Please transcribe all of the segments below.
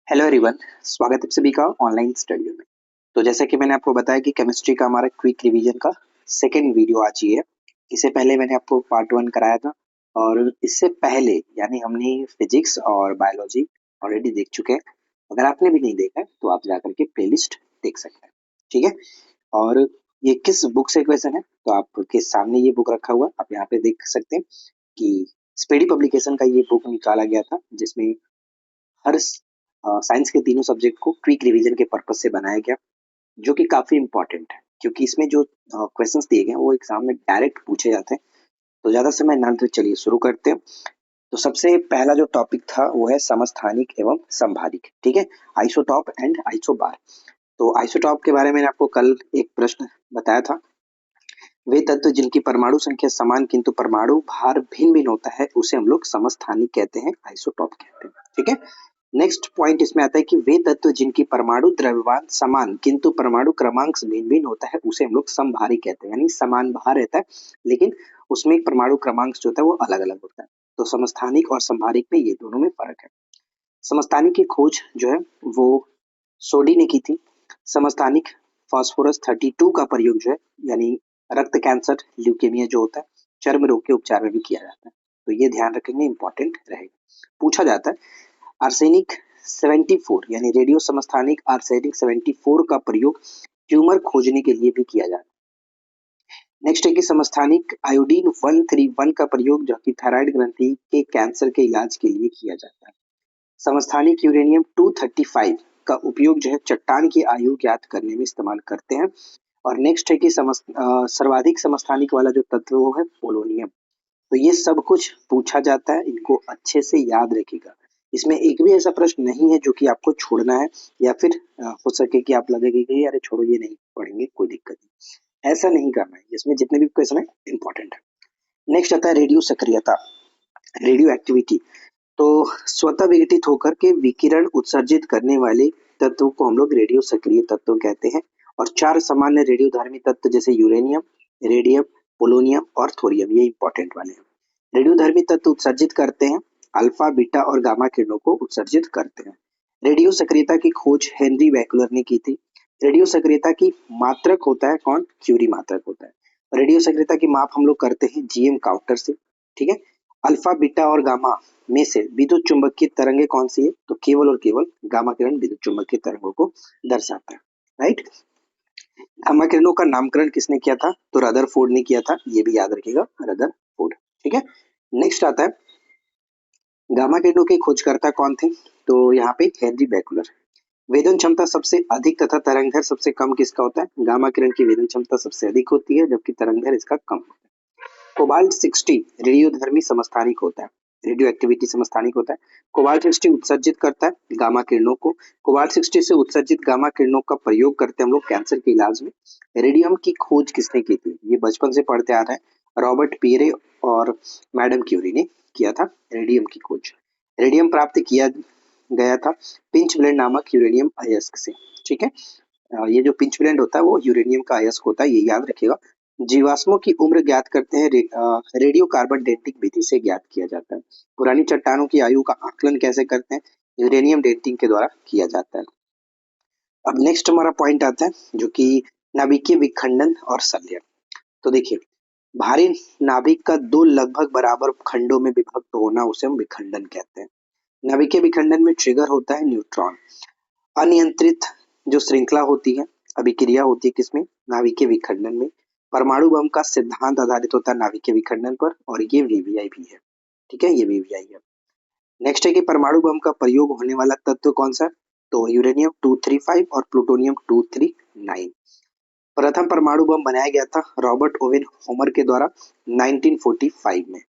Hello everyone. स्वागत है सभी का ऑनलाइन स्टडी में। तो जैसा कि मैंने आपको बताया कि केमिस्ट्री का हमारा क्विक रिवीजन का सेकंड वीडियो आज ही है। इससे पहले मैंने आपको पार्ट 1 कराया था और इससे पहले यानी हमने फिजिक्स और बायोलॉजी ऑलरेडी देख चुके हैं। अगर आपने भी नहीं देखा है तो आप जाकर के प्लेलिस्ट देख सकते हैं। ठीक है। और ये किस बुक से क्वेश्चन है तो आपके सामने ये बुक रखा हुआ है, आप यहाँ पे देख सकते हैं कि स्पेडी पब्लिकेशन का ये बुक निकाला गया था जिसमें हर साइंस के तीनों सब्जेक्ट को क्विक रिवीजन के पर्पज से बनाया गया, जो कि काफी इंपॉर्टेंट है क्योंकि इसमें जो क्वेश्चंस दिए गए हैं वो एग्जाम में डायरेक्ट पूछे जाते हैं। तो ज्यादा समय ना लेते चलिए शुरू करते हैं। तो सबसे पहला जो टॉपिक था वो है समस्थानिक एवं संभारिक। ठीक है, आइसोटॉप एंड आइसोबार। तो आइसोटॉप के बारे में मैंने आपको कल एक प्रश्न बताया था। वे तत्व जिनकी परमाणु संख्या समान किंतु परमाणु भार भिन्न भिन्न होता है उसे हम लोग समस्थानिक कहते हैं, आइसोटॉप कहते हैं। ठीक है। नेक्स्ट पॉइंट इसमें आता है कि वे तत्व जिनकी परमाणु द्रव्यमान समान किंतु परमाणु क्रमांक भिन्न भिन्न होता है उसे हम लोग समभारी कहते हैं, यानी समान भार रहता है लेकिन उसमें परमाणु क्रमांक जो होता है वो अलग अलग होता है। तो समस्थानिक और संभारिक में ये दोनों में फर्क है। समस्थानिक की खोज जो है वो सोडी ने की थी। समस्थानिक फास्फोरस 32 का प्रयोग जो है यानी रक्त कैंसर ल्यूकेमिया जो होता है चर्म रोग के उपचार में भी किया जाता है। तो ये ध्यान रखेंगे, इंपॉर्टेंट रहेगा। पूछा जाता है आर्सेनिक 74 यानी रेडियो समस्थानिक आर्सेनिक 74 का प्रयोग ट्यूमर खोजने के लिए भी किया जाता है। नेक्स्ट है कि समस्थानिक आयोडीन 131 का प्रयोग जो कि थायराइड ग्रंथि के कैंसर के इलाज के लिए किया जाता है। समस्थानिक यूरेनियम 235 का उपयोग जो है चट्टान की आयु ज्ञात करने में इस्तेमाल करते हैं। और नेक्स्ट है कि सर्वाधिक समस्थानिक वाला जो तत्व वो है पोलोनियम। तो ये सब कुछ पूछा जाता है, इनको अच्छे से याद रखिएगा। इसमें एक भी ऐसा प्रश्न नहीं है जो कि आपको छोड़ना है या फिर हो सके कि आप लगेगी कि अरे छोड़ो ये नहीं पढ़ेंगे, कोई दिक्कत नहीं, ऐसा नहीं करना है। इसमें जितने भी क्वेश्चन है इंपॉर्टेंट है। नेक्स्ट आता है रेडियो सक्रियता, रेडियो एक्टिविटी। तो स्वतः विघटित होकर के विकिरण उत्सर्जित करने वाले तत्व को हम लोग रेडियो सक्रिय तत्व कहते हैं। और चार सामान्य रेडियोधर्मी तत्व जैसे यूरेनियम, रेडियम, पोलोनियम और थोरियम, ये इंपॉर्टेंट वाले हैं। रेडियोधर्मी तत्व उत्सर्जित करते हैं, अल्फा बीटा और गामा किरणों को उत्सर्जित करते हैं। रेडियो सक्रियता की खोज हेनरी वैकुलर ने की थी। रेडियो सक्रियता की मात्रक होता है कौन? क्यूरी मात्रक होता है। रेडियो सक्रियता की माप हम लोग करते हैं जीएम काउंटर से। ठीक है। अल्फा बीटा और गामा में से विद्युत चुंबकीय तरंगे कौन सी है? तो केवल और केवल गामा किरण विद्युत चुंबकीय तरंगों को दर्शाता है। राइट। गामा किरणों का नामकरण किसने किया था? तो रदरफोर्ड ने किया था, ये भी याद रखिएगा, रदरफोर्ड। ठीक है। नेक्स्ट आता है गामा किरणों के खोजकर्ता कौन थे? तो यहाँ पे हेनरी बैकुलर। वेदन क्षमता सबसे अधिक तथा तरंगदैर्घ्य सबसे कम किसका होता है? गामा किरण की वेदन क्षमता सबसे अधिक होती है जबकि तरंगदैर्घ्य इसका कम होता है। कोबाल्ट 60 रेडियोधर्मी समस्थानिक होता है, रेडियो एक्टिविटी समस्थानिक होता है। कोबाल्ट 60 उत्सर्जित करता है गामा किरणों को। कोबाल्ट 60 से उत्सर्जित गामा किरणों का प्रयोग करते हैं हम लोग कैंसर के इलाज में। रेडियम की खोज किसने की थी? ये बचपन से पढ़ते आ रहे हैं, रॉबर्ट पियरे और मैडम क्यूरी ने किया था रेडियम की खोज। रेडियम प्राप्त किया गया था पिंच ब्लेंड नामक यूरेनियम अयस्क से। ठीक है। ये जो पिंच ब्लेंड होता है वो यूरेनियम का अयस्क होता है, ये याद रखिएगा। जीवाश्मों की उम्र ज्ञात करते हैं रेडियो कार्बन डेटिंग विधि से ज्ञात किया जाता है। पुरानी चट्टानों की आयु का आकलन कैसे करते हैं? यूरेनियम डेटिंग के द्वारा किया जाता है। अब नेक्स्ट हमारा पॉइंट आता है जो कि नाभिकीय विखंडन और संलयन। तो देखिए, भारी नाभिक का दो लगभग बराबर खंडों में विभक्त होना उसे हम विखंडन कहते हैं। नाभिकीय विखंडन में ट्रिगर होता है न्यूट्रॉन। अनियंत्रित जो श्रृंखला होती है, अभिक्रिया होती है किसमें? नाभिकीय विखंडन में। परमाणु बम का सिद्धांत आधारित होता है नाभिकीय विखंडन पर और ये वीवीआई भी है। ठीक है, ये वीवीआई है। नेक्स्ट है कि परमाणु बम का प्रयोग होने वाला तत्व कौन सा? तो यूरेनियम 235 और प्लूटोनियम 239। प्रथम परमाणु बम बनाया गया था रॉबर्ट ओवेन होमर के द्वारा 1945 में।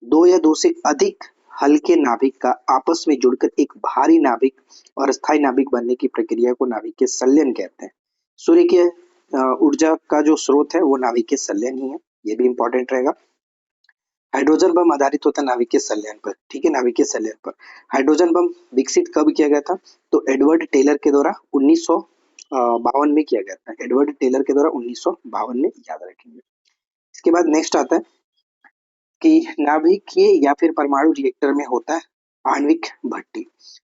दो या दो से अधिक हल्के नाभिक का आपस में जुड़कर एक भारी नाभिक और स्थायी नाभिक बनने की प्रक्रिया को नाभिकीय संलयन कहते हैं। सूर्य के ऊर्जा का जो स्रोत है वो नाभिकीय संलयन ही है, ये भी इंपॉर्टेंट रहेगा। हाइड्रोजन बम आधारित होता है नाभिकीय संलयन पर। ठीक है, नाभिकीय संलयन पर। हाइड्रोजन बम विकसित कब किया गया था? तो एडवर्ड टेलर के द्वारा 1952 में किया गया था। एडवर्ड टेलर के द्वारा 1952 में, याद रखेंगे। इसके बाद नेक्स्ट आता है कि नाभिकीय या फिर परमाणु रिएक्टर में होता है आणविक भट्टी।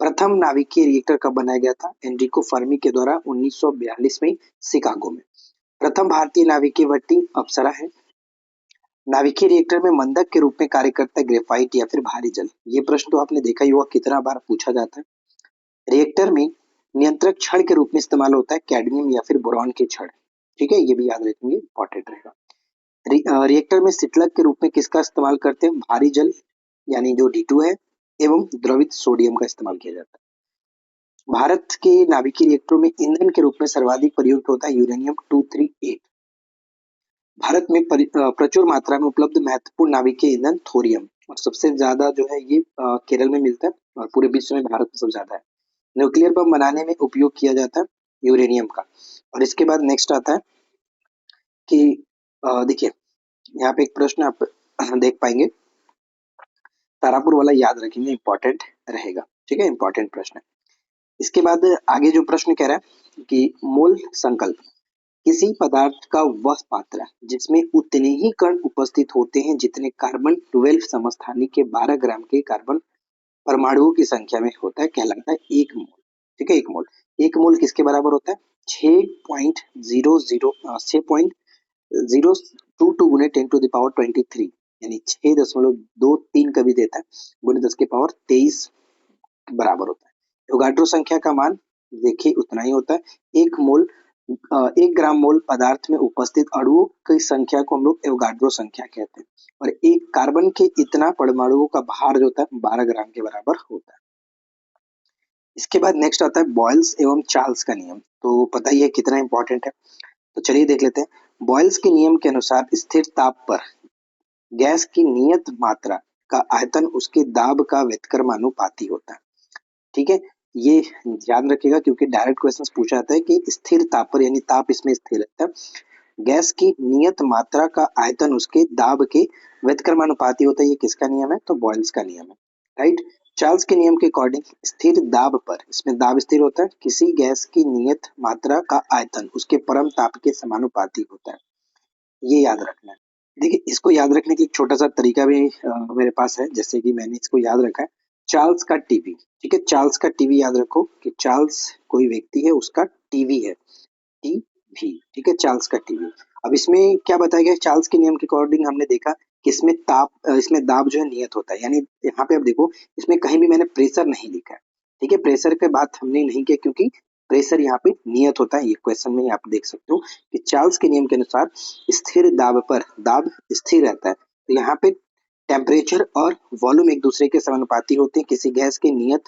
प्रथम नाभिकीय रिएक्टर कब बनाया गया था? एनरिको फर्मी के द्वारा 1942 में शिकागो में। प्रथम भारतीय नाभिकीय भट्टी अप्सरा है। नाभिकीय रिएक्टर में मंदक के रूप में कार्य करता है ग्रेफाइट या फिर भारी जल? ये प्रश्न तो आपने देखा ही होगा कितना बार पूछा जाता है। रिएक्टर में नियंत्रक छड़ के रूप में इस्तेमाल होता है कैडमियम या फिर बोरॉन के छड़। ठीक है, ये भी याद रखेंगे, इंपॉर्टेंट रहेगा। रिएक्टर में शीतलक के रूप में किसका इस्तेमाल करते हैं? भारी जल यानी जो D2 है एवं द्रवित सोडियम का इस्तेमाल किया जाता है। भारत के नाभिकीय रिएक्टरों में ईंधन के रूप में सर्वाधिक प्रयुक्त होता है यूरेनियम 238। भारत में प्रचुर मात्रा में उपलब्ध महत्वपूर्ण नाभिकीय ईंधन थोरियम, और सबसे ज्यादा जो है ये केरल में मिलता है और पूरे विश्व में भारत में सबसे ज्यादा है। न्यूक्लियर बम बनाने में उपयोग किया जाता है यूरेनियम का। और इसके बाद नेक्स्ट आता है कि देखिए यहाँ पे एक प्रश्न आप देख पाएंगे, तारापुर वाला याद रखेंगे, इंपॉर्टेंट रहेगा। ठीक है, इंपॉर्टेंट प्रश्न है। इसके बाद आगे जो प्रश्न कह रहा है कि मोल संकल्प, किसी पदार्थ का वह पात्र जिसमें उतने ही कण उपस्थित होते हैं जितने कार्बन 12 समस्थानिक के 12 ग्राम के कार्बन परमाणुओं की संख्या में होता है, कहलाता है एक मोल। ठीक है, एक मोल। एक मोल किसके बराबर होता है? 6.002 गुने 10⁻23 यानी 6.23 कभी देता है गुने 10⁻23 बराबर होता है। एवोगाड्रो संख्या का मान देखिए उतना ही होता है। एक मोल 1 ग्राम मोल पदार्थ में उपस्थित अणुओं की संख्या को हम लोग एवोगाड्रो संख्या कहते हैं। और एक कार्बन के इतना परमाणुओं का भार जो होता है 12 ग्राम के बराबर होता है। इसके बाद नेक्स्ट आता है बॉयल्स एवं चार्ल्स का नियम। तो पता ही है कितना इंपॉर्टेंट है, तो चलिए देख लेते हैं। बॉयल्स के नियम के अनुसार स्थिर ताप पर गैस की नियत मात्रा का आयतन उसके दाब का व्युत्क्रमानुपाती होता है। ठीक है, ये याद रखिएगा क्योंकि डायरेक्ट क्वेश्चंस पूछा जाता है कि स्थिर ताप पर, यानी ताप इसमें स्थिर रहता है, गैस की नियत मात्रा का आयतन उसके दाब के व्युत्क्रमानुपाती होता है। ये किसका नियम है? तो बॉयल्स का नियम है, राइट। चार्ल्स के नियम के अकॉर्डिंग स्थिर दाब पर, इसमें दाब स्थिर होता है, किसी गैस की नियत मात्रा का आयतन उसके परम ताप के समानुपाती होता है। ये याद रखना है। देखिए, इसको याद रखने का एक छोटा सा तरीका भी मेरे पास है, जैसे कि मैंने इसको याद रखा है, चार्ल्स का टीवी। ठीक है, चार्ल्स का टीवी याद रखो कि चार्ल्स कोई व्यक्ति है, उसका टीवी है, टीवी। ठीक है, चार्ल्स का टीवी। अब इसमें क्या बताया गया? चार्ल्स के नियम के अकॉर्डिंग हमने देखा कि इसमें इसमें दाब जो है नियत होता है, यानी यहाँ पे अब देखो इसमें कहीं भी मैंने प्रेशर नहीं लिखा है। ठीक है, प्रेशर की बात हमने नहीं किया क्योंकि प्रेशर यहाँ पे नियत होता है। ये क्वेश्चन में आप देख सकते हो कि चार्ल्स के नियम के अनुसार स्थिर दाब पर दाब स्थिर रहता है। तो यहाँ पे टेम्परेचर और वॉल्यूम एक दूसरे के समानुपाती होते हैं। किसी गैस के नियत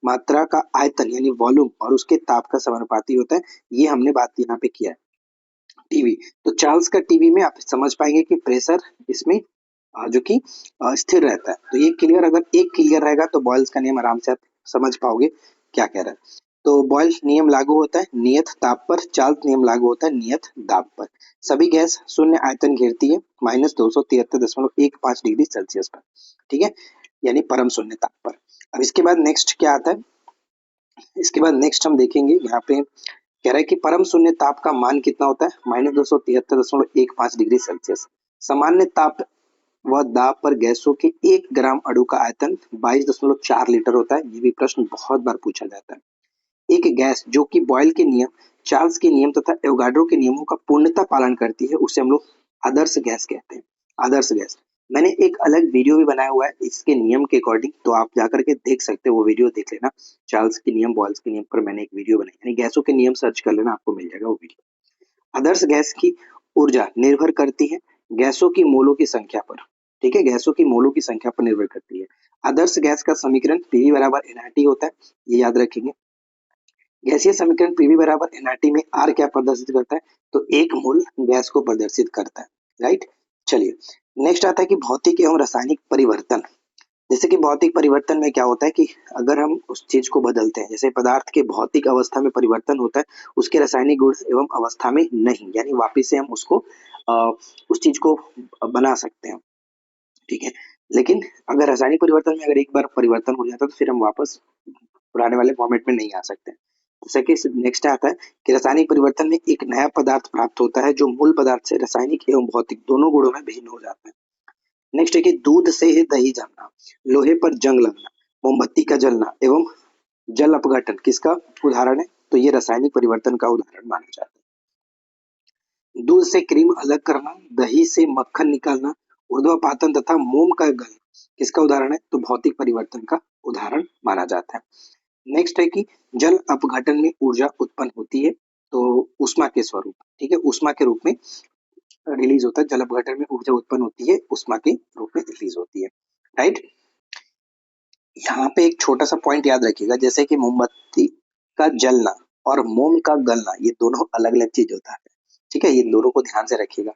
मात्रा का आयतन यानी वॉल्यूम और उसके ताप का समानुपाती होता है। ये हमने बात यहाँ पे किया है। टीवी, तो चार्ल्स का टीवी में आप समझ पाएंगे कि प्रेशर इसमें जो कि स्थिर रहता है। तो ये क्लियर, अगर एक क्लियर रहेगा तो बॉयल्स का नियम आराम से आप समझ पाओगे क्या कह रहा है। तो बॉयल्स नियम लागू होता है नियत ताप पर, चार्ल्स नियम लागू होता है नियत दाब पर। सभी गैस शून्य आयतन घेरती है -273.15 डिग्री सेल्सियस पर। ठीक है, यानी परम शून्य ताप पर। अब इसके बाद नेक्स्ट क्या आता है? इसके बाद नेक्स्ट हम देखेंगे, यहाँ पे कह रहा है कि परम शून्य ताप का मान कितना होता है? -273.15 डिग्री सेल्सियस। सामान्य ताप व दाब पर गैसों के 1 ग्राम अणु का आयतन 22.4 लीटर होता है। ये भी प्रश्न बहुत बार पूछा जाता है। एक गैस जो कि बॉयल के नियम, चार्ल्स के नियम तथा एवोगाड्रो के नियमों का पूर्णतः पालन करती है, उसे हम लोग आदर्श गैस कहते हैं। आदर्श गैस, मैंने एक अलग वीडियो भी बनाया हुआ है इसके नियम के अकॉर्डिंग, तो आप जाकर के देख सकते हो, वो वीडियो देख लेना। चार्ल्स के नियम, बॉयल्स के नियम पर मैंने एक वीडियो बनाई, यानी गैसों के नियम सर्च कर लेना, आपको मिल जाएगा वो वीडियो। आदर्श गैस की ऊर्जा निर्भर करती है गैसों की मोलों की संख्या पर। ठीक है, गैसों की मोलों की संख्या पर निर्भर करती है। आदर्श गैस का समीकरण पीवी बराबर एनआरटी होता है, ये याद रखेंगे। गैसीय समीकरण पीवी बराबर एनआरटी में आर क्या प्रदर्शित करता है? तो एक मोल गैस को प्रदर्शित करता है, राइट। चलिए नेक्स्ट आता है कि भौतिक एवं रासायनिक परिवर्तन। जैसे कि भौतिक परिवर्तन में क्या होता है कि अगर हम उस चीज को बदलते हैं, जैसे पदार्थ के भौतिक अवस्था में परिवर्तन होता है, उसके रासायनिक गुण एवं अवस्था में नहीं, यानी वापिस से हम उसको उस चीज को बना सकते हैं। ठीक है, लेकिन अगर रासायनिक परिवर्तन में अगर एक बार परिवर्तन हो जाता है तो फिर हम वापस पुराने वाले फॉर्मेट में नहीं आ सकते। जैसे कि नेक्स्ट आता है कि रासायनिक परिवर्तन में एक नया पदार्थ प्राप्त होता है जो मूल पदार्थ से रासायनिक एवं भौतिक दोनों गुणों में भिन्न हो जाता है। नेक्स्ट है कि दूध से ही दही जमना, लोहे पर जंग लगना, मोमबत्ती का जलना एवं जल अपघटन किसका उदाहरण है? तो ये रासायनिक परिवर्तन का उदाहरण माना जाता है। दूध से क्रीम अलग करना, दही से मक्खन निकालना, ऊर्ध्वपातन तथा मोम का गलना किसका उदाहरण है? तो भौतिक परिवर्तन का उदाहरण माना जाता है। नेक्स्ट है कि जल अपघटन में ऊर्जा उत्पन्न होती है, तो ऊष्मा के स्वरूप, ठीक है, ऊष्मा के रूप में रिलीज होता है। जल अपघटन में ऊर्जा उत्पन्न होती है, ऊष्मा के रूप में रिलीज होती है, राइट। यहाँ पे एक छोटा सा पॉइंट याद रखिएगा, जैसे कि मोमबत्ती का जलना और मोम का गलना ये दोनों अलग अलग चीज होता है, ठीक है, ये दोनों को ध्यान से रखिएगा।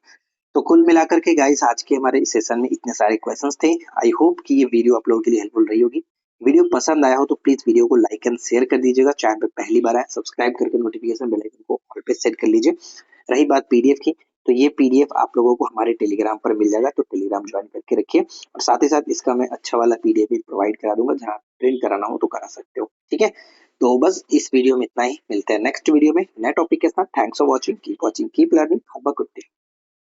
तो कुल मिलाकर के गाइस आज के हमारे इस सेशन में इतने सारे क्वेश्चंस थे। आई होप कि ये वीडियो आप लोगों के लिए हेल्पफुल रही होगी। वीडियो पसंद आया हो तो प्लीज वीडियो को लाइक एंड शेयर कर दीजिएगा। चैनल पे पहली बार आए सब्सक्राइब करके नोटिफिकेशन बेल आइकन को ऑल पे सेट कर लीजिए। रही बात पीडीएफ की, तो ये पीडीएफ आप लोगों को हमारे टेलीग्राम पर मिल जाएगा, तो टेलीग्राम ज्वाइन करके रखिए। और साथ ही साथ इसका मैं अच्छा वाला पीडीएफ भी प्रोवाइड करा दूंगा, जहाँ प्रिंट कराना हो तो करा सकते हो, ठीक है। तो बस इस वीडियो में इतना ही, मिलते हैं नेक्स्ट वीडियो में नए टॉपिक के साथ। Thanks for watching, keep learning, have a good day.